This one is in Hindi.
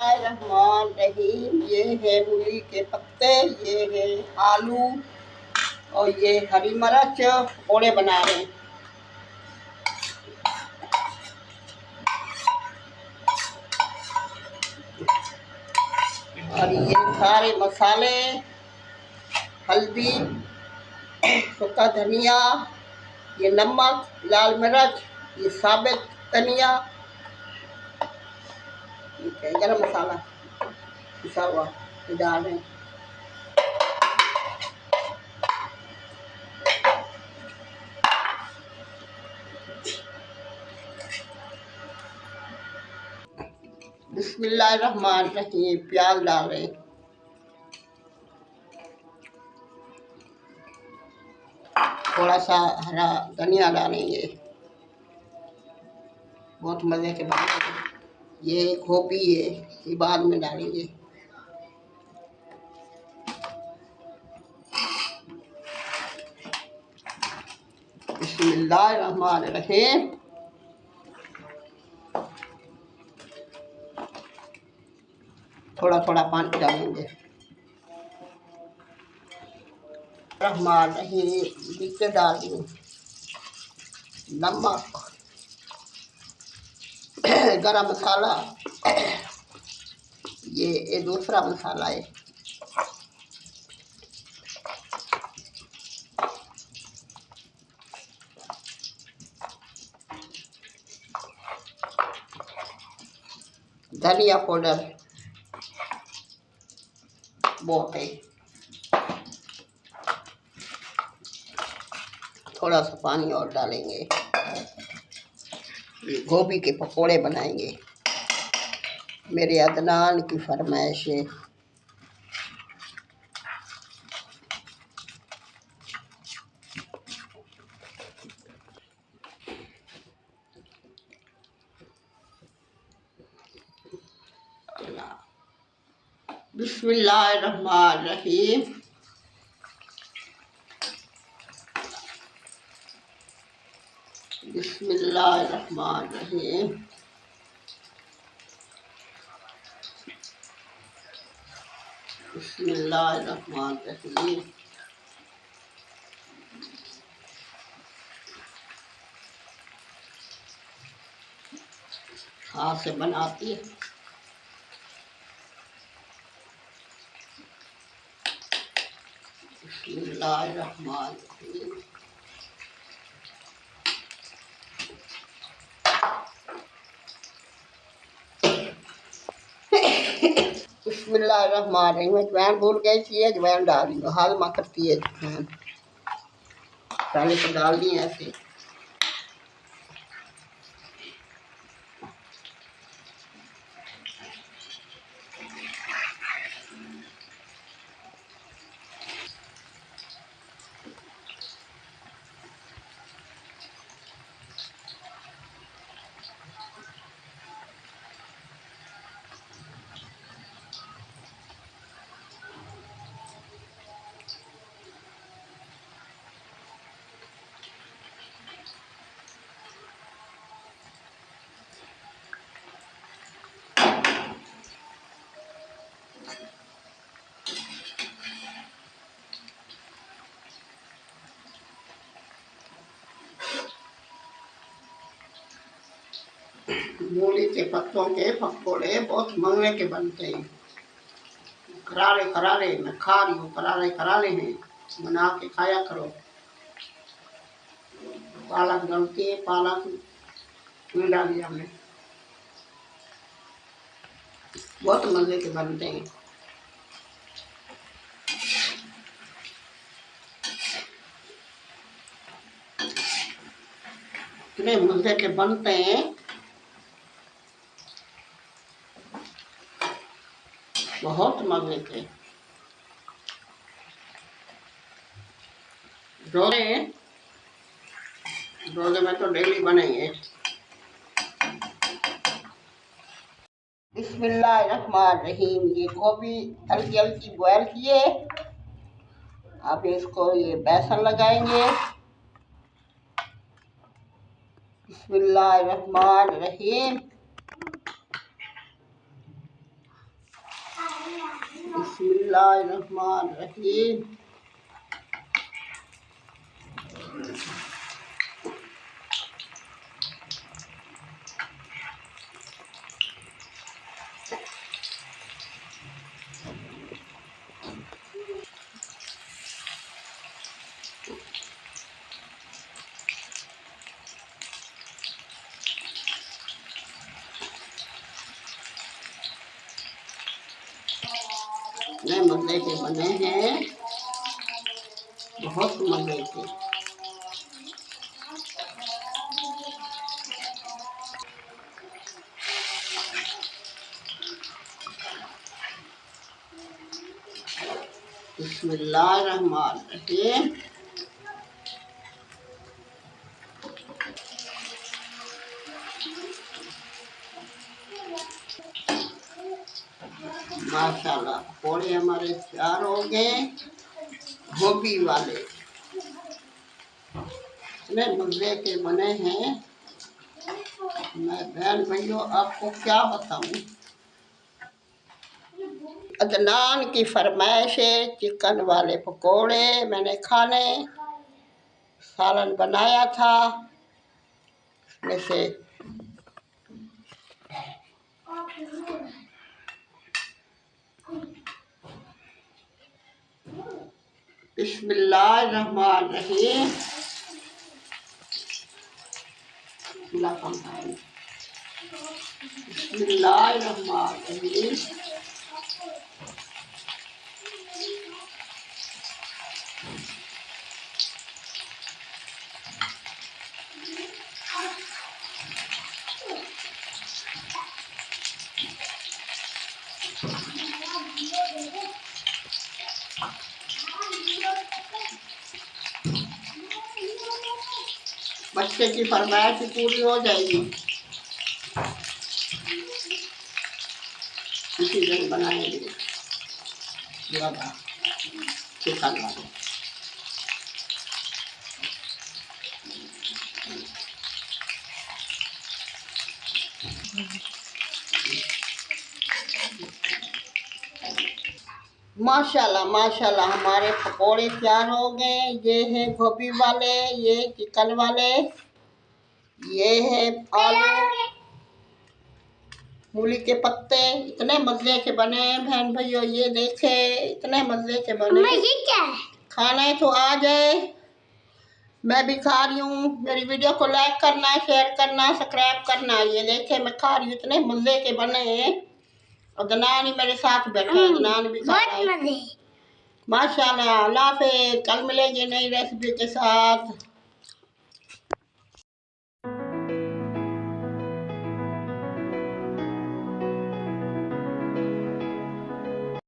रहमान रहीम। ये है मूली के पत्ते, ये है आलू और ये हरी मिर्च पकौड़े बना रहे हैं। और ये सारे मसाले, हल्दी, सूखा धनिया, ये नमक, लाल मिर्च, ये साबित धनिया, ये गरम मसाला पिसा हुआ ये डाल रहे हैं। बिस्मिल्लाहिर्रहमानिर्रहीम। प्याज डाल रहे हैं, थोड़ा सा हरा धनिया डालेंगे, बहुत मज़े के बनेंगे। ये गोभी है, ये बाद में डालेंगे। बिस्मिल्लाहिर्रहमानिर्रहीम। थोड़ा थोड़ा पानी डालेंगे। रहमान रहीम। नीचे डाल दूँ नमक, गरम मसाला, ये दूसरा मसाला है। धनिया पाउडर बहुत है, थोड़ा सा पानी और डालेंगे। ये गोभी के पकोड़े बनाएंगे, मेरे अदनान की फरमाइश है। बिस्मिल्लाहिर्रहमानिर्रहीम। बिस्मिल्लाहिर्रहमानिर्रहीम। बिस्मिल्लाहिर्रहमानिर्रहीम। हाथ से बनाती है। बिस्मिल्लाहिर्रहमानिर्रहीम। बिस्मिल्लाहिर्रहमानिर्रहीम। अजवाइन भूल गई थी, अजवाइन डाल दी, हाजमा करती है अजवाइन, पहले तो डाल दी ऐसे। मूली के पत्तों के पकौड़े बहुत मंगने के बनते हैं, करारे करारे। मैं खा रही हूँ, करारे करारे हैं, बना के खाया करो। पालक डलती है, पालक नहीं डाली हमने, बहुत मजे के बनते हैं। इतने मजे के बनते हैं, बहुत मजे के। रोजे रोजे में तो डेली बनेंगे। बिस्मिल्लाहिर्रहमानिर्रहीम। ये गोभी हल्की हल्की बॉयल किए, अब इसको ये बेसन लगाएंगे। बिस्मिल्लाहिर्रहमानिर्रहीम। बिस्मिल्लाहिर्रहमानिर्रहीम। इतने मज़े के बने हैं, बहुत मज़े के। बिस्मिल्लाहिर्रहमानिर्रहीम। माशाल्लाह पकौड़े हमारे तैयार हो गए, गोभी वाले। इतने मज़े के बने हैं, मैं बहन भाइयों आपको क्या बताऊं। अदनान की फरमाइश है चिकन वाले पकोड़े मैंने खाने, सालन बनाया था उसमें से। बिस्मिल्लाहिर्रहमानिर्रहीम। बिस्मिल्लाहिर्रहमानिर्रहीम। बच्चे की फरमाइश पूरी हो जाएगी, इसी दिन बनाएंगे चिकन वाले। माशाल्लाह माशाल्लाह हमारे पकोड़े तैयार हो गए। ये है गोभी वाले, ये चिकन वाले, ये है आलू मूली के पत्ते। इतने मज़े के बने हैं बहन भाइयों, ये देखे इतने मज़े के बने। ये क्या है? खाने तो आ जाए, मैं भी खा रही हूँ। मेरी वीडियो को लाइक करना, शेयर करना, सब्सक्राइब करना। ये देखे मैं खा रही हूँ, इतने मज़े के बने हैं। और अदनान ही मेरे साथ बैठा है, अदनान भी खा रहा है। माशाल्लाह। अल्लाह हाफ़िज़, कल मिलेंगे नई रेसिपी के साथ।